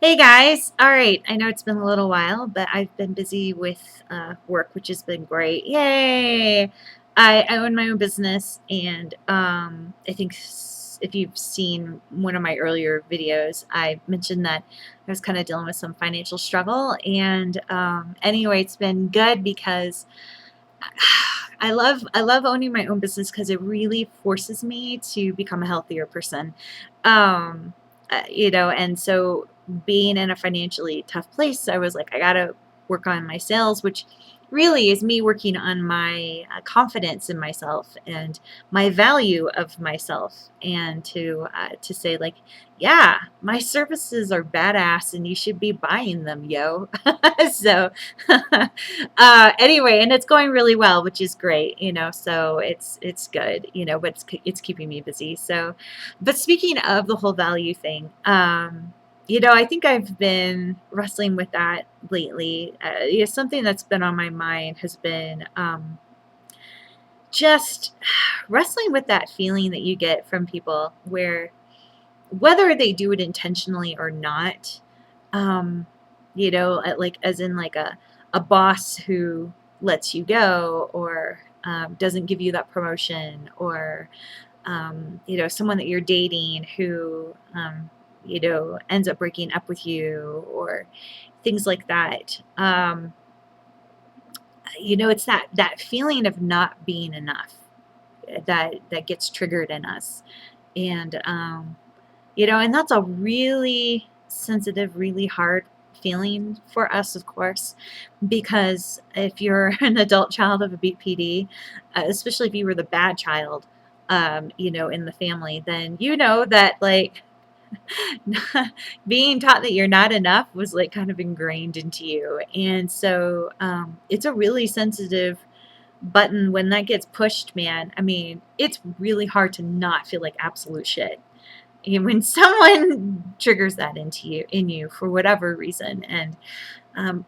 Hey guys. All right. I know it's been a little while, but I've been busy with work, which has been great. Yay! I own my own business, and I think if you've seen one of my earlier videos, I mentioned that I was kind of dealing with some financial struggle. And anyway, it's been good because I love owning my own business because it really forces me to become a healthier person. Um, and so being in a financially tough place, I was like, I gotta work on my sales, which really is me working on my confidence in myself and my value of myself, and to say like, yeah, my services are badass, and you should be buying them, yo. So anyway, and it's going really well, which is great, so it's good, but it's keeping me busy. So, but speaking of the whole value thing, I think I've been wrestling with that lately. Something that's been on my mind has been just wrestling with that feeling that you get from people where, whether they do it intentionally or not, like as in like a boss who lets you go, or doesn't give you that promotion, or someone that you're dating who ends up breaking up with you, or things like that. It's that feeling of not being enough that gets triggered in us, and and that's a really sensitive, really hard feeling for us, of course, because if you're an adult child of a BPD, especially if you were the bad child, in the family, then you know that, like, being taught that you're not enough was like kind of ingrained into you. And so it's a really sensitive button when that gets pushed, man. I mean, it's really hard to not feel like absolute shit. And when someone triggers that in you for whatever reason. And um,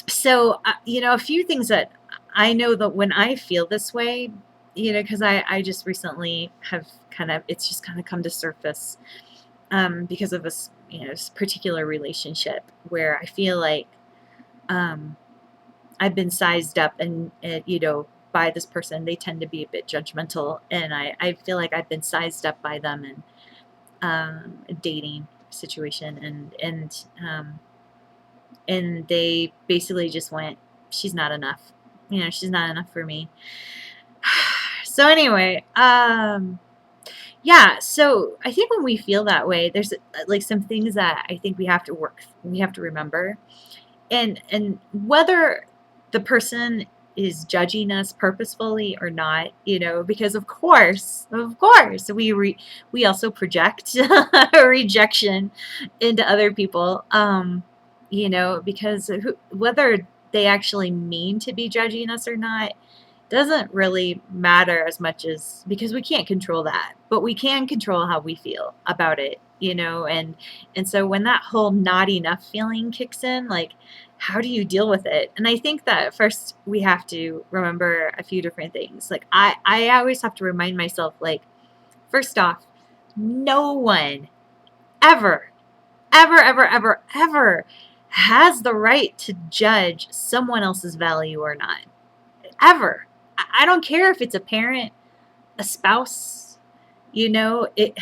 so a few things that I know that when I feel this way, because I just recently have it's just kind of come to surface, because of this particular relationship where I feel like um, I've been sized up, and by this person. They tend to be a bit judgmental, and I feel like I've been sized up by them, and dating situation, and they basically just went, she's not enough. She's not enough for me. So anyway, yeah, so I think when we feel that way, there's like some things that I think we have to remember, and whether the person is judging us purposefully or not, because of course we also project rejection into other people, because whether they actually mean to be judging us or not doesn't really matter as much, as because we can't control that, but we can control how we feel about it, and so when that whole not enough feeling kicks in, like, how do you deal with it? And I think that first we have to remember a few different things. Like, I always have to remind myself, like, first off, no one ever, ever, ever, ever, ever has the right to judge someone else's value or not. Ever. I don't care if it's a parent, a spouse, it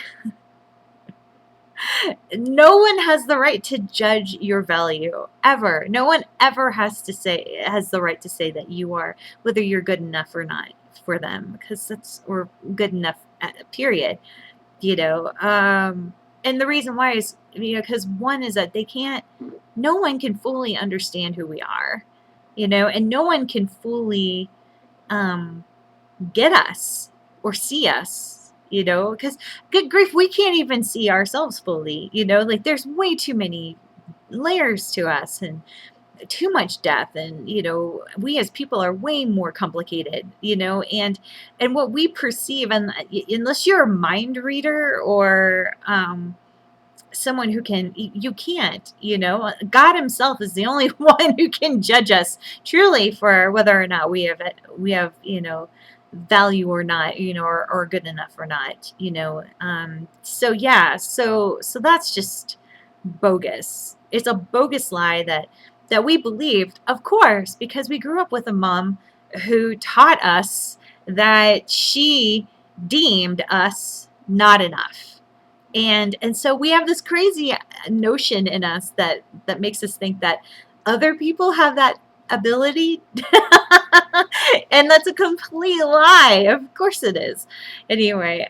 no one has the right to judge your value ever. No one ever has the right to say that you are, whether you're good enough or not for them, because that's, or good enough, period. you know and the reason why is, because one is that no one can fully understand who we are, and no one can fully um get us or see us, because, good grief, we can't even see ourselves fully, like, there's way too many layers to us, and too much depth, and we as people are way more complicated, and what we perceive, and unless you're a mind reader, or someone who you can't, God himself is the only one who can judge us truly for whether or not we have value or not, or good enough or not, so yeah, so that's just bogus. It's a bogus lie that we believed, of course, because we grew up with a mom who taught us that she deemed us not enough. And so we have this crazy notion in us that makes us think that other people have that ability. And that's a complete lie. Of course it is. Anyway,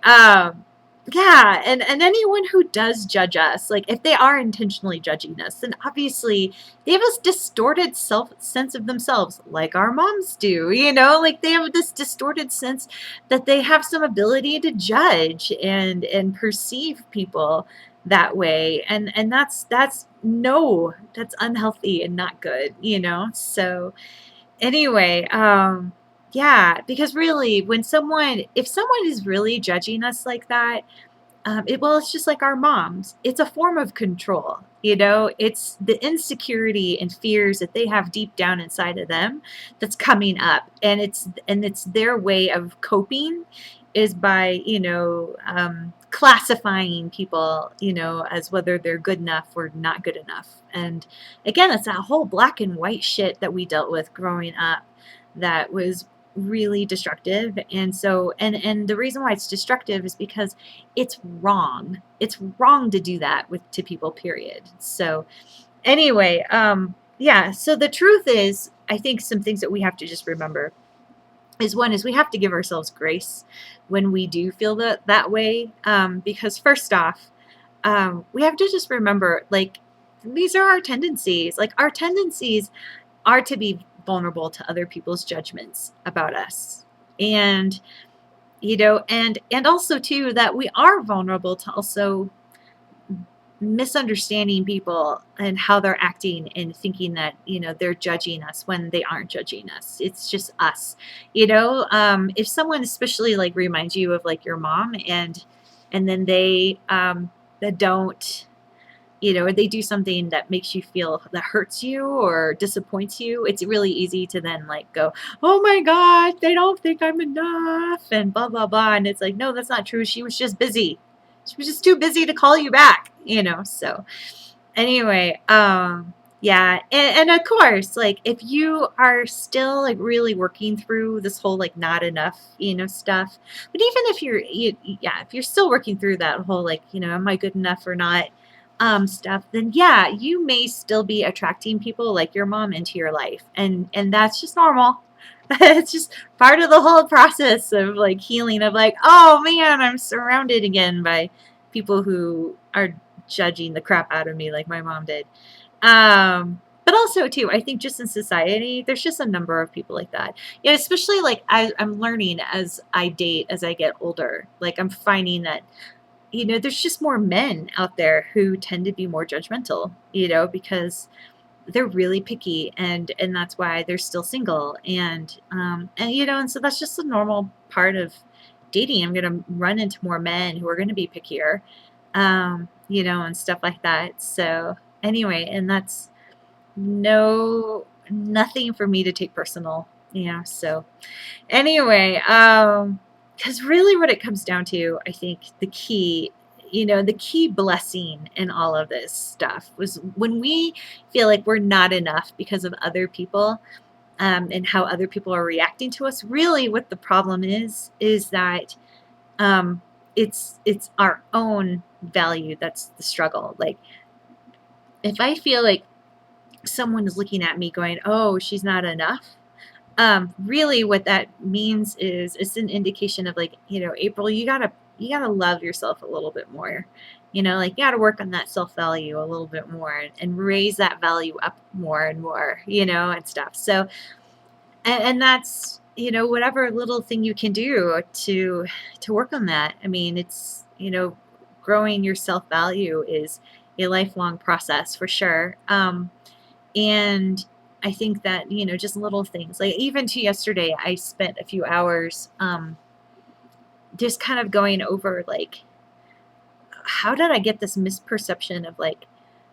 yeah, and anyone who does judge us, like if they are intentionally judging us, then obviously they have this distorted self sense of themselves, like our moms do, like they have this distorted sense that they have some ability to judge and perceive people that way. And that's no, that's unhealthy and not good. So anyway, yeah, because really if someone is really judging us like that, it's just like our moms. It's a form of control. It's the insecurity and fears that they have deep down inside of them that's coming up, and it's their way of coping is by classifying people as whether they're good enough or not good enough. And again, it's that whole black and white shit that we dealt with growing up that was really destructive. And the reason why it's destructive is because it's wrong. It's wrong to do that to people, period. So anyway, yeah, so the truth is, I think some things that we have to just remember is one is we have to give ourselves grace when we do feel that way, because first off, we have to just remember, like, these are our tendencies. Like, our tendencies are to be vulnerable to other people's judgments about us. And also too, that we are vulnerable to also misunderstanding people and how they're acting and thinking that they're judging us when they aren't judging us. It's just us. If someone especially like reminds you of like your mom, and then that don't or they do something that makes you feel that hurts you or disappoints you, it's really easy to then like go, oh my God, they don't think I'm enough and blah, blah, blah. And it's like, no, that's not true. She was just busy. She was just too busy to call you back. So anyway, yeah. And of course, like if you are still like really working through this whole like not enough, stuff, but even if if you're still working through that whole like, am I good enough or not? Stuff, then yeah, you may still be attracting people like your mom into your life. And that's just normal. It's just part of the whole process of like healing, of like, oh man, I'm surrounded again by people who are judging the crap out of me like my mom did. But also too, I think just in society, there's just a number of people like that. Yeah, especially like I'm learning as I date, as I get older. Like I'm finding that there's just more men out there who tend to be more judgmental, because they're really picky, and that's why they're still single. And so that's just a normal part of dating. I'm going to run into more men who are going to be pickier, and stuff like that. So anyway, and that's nothing for me to take personal, so anyway, because really what it comes down to, I think the key blessing in all of this stuff was when we feel like we're not enough because of other people, and how other people are reacting to us. Really what the problem is that, um, it's our own value that's the struggle. Like if I feel like someone is looking at me going, oh, she's not enough, really what that means is it's an indication of like, April, you gotta love yourself a little bit more. Like you gotta work on that self-value a little bit more, and raise that value up more and more, and stuff. So and that's whatever little thing you can do to work on that. I mean, it's growing your self-value is a lifelong process for sure. And I think that, just little things like even to yesterday, I spent a few hours, just kind of going over like, how did I get this misperception of like,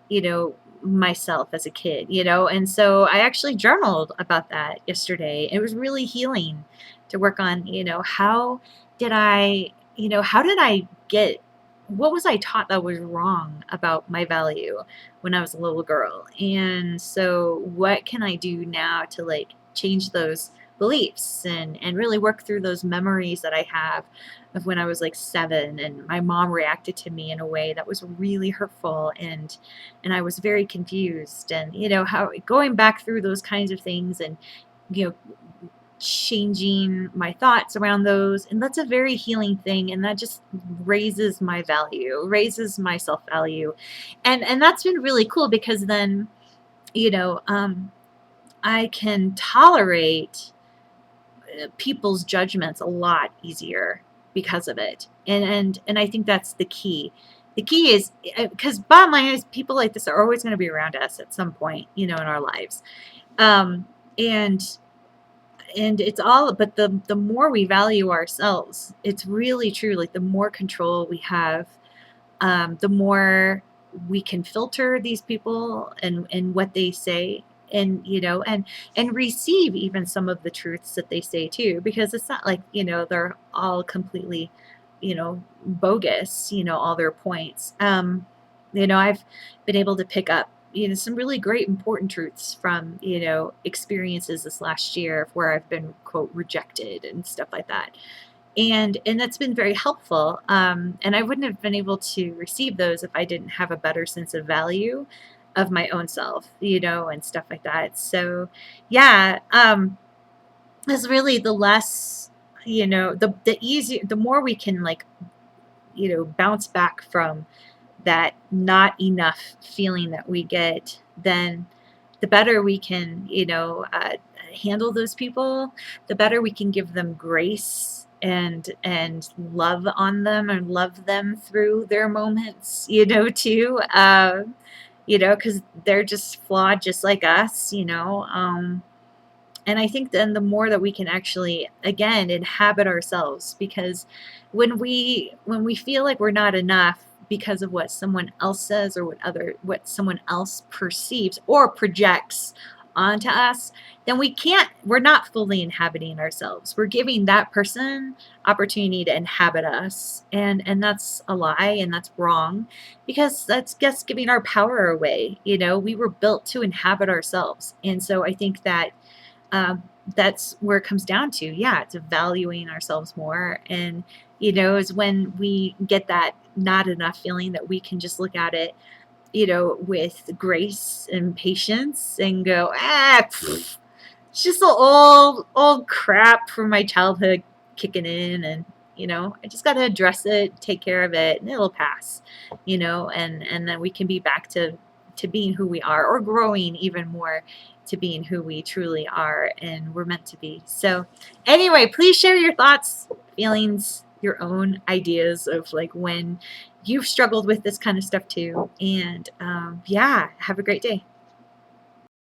you know, myself as a kid, And so I actually journaled about that yesterday. It was really healing to work on, how did I get what was I taught that was wrong about my value when I was a little girl? And so what can I do now to like change those beliefs and really work through those memories that I have of when I was like 7 and my mom reacted to me in a way that was really hurtful and I was very confused and how going back through those kinds of things and you know changing my thoughts around those, and that's a very healing thing, and that just raises my value, raises my self-value. And that's been really cool because then, you know, um, I can tolerate people's judgments a lot easier because of it. And I think that's the key. The key is because bottom line is people like this are always going to be around us at some point, in our lives. Um, and it's all, but the more we value ourselves, it's really true, like the more control we have, the more we can filter these people and what they say, and and receive even some of the truths that they say too, because it's not like they're all completely bogus, all their points. I've been able to pick up some really great important truths from experiences this last year where I've been quote rejected and stuff like that, and that's been very helpful. And I wouldn't have been able to receive those if I didn't have a better sense of value of my own self, and stuff like that. So, yeah, it's really the less, the easier, the more we can like, bounce back from that not enough feeling that we get, then the better we can, handle those people, the better we can give them grace and love on them and love them through their moments, too. Because they're just flawed, just like us, and I think then the more that we can actually again inhabit ourselves, because when we feel like we're not enough because of what someone else says or what someone else perceives or projects onto us, then we're not fully inhabiting ourselves. We're giving that person opportunity to inhabit us, and that's a lie, and that's wrong, because that's just giving our power away. We were built to inhabit ourselves, and so I think that um, that's where it comes down to. Yeah, it's valuing ourselves more. And, is when we get that not enough feeling that we can just look at it, with grace and patience and go, pfft, it's just the old crap from my childhood kicking in. And, I just got to address it, take care of it, and it'll pass, and then we can be back to being who we are, or growing even more to being who we truly are and we're meant to be. So anyway, please share your thoughts, feelings, your own ideas of like when you've struggled with this kind of stuff too. And yeah, have a great day.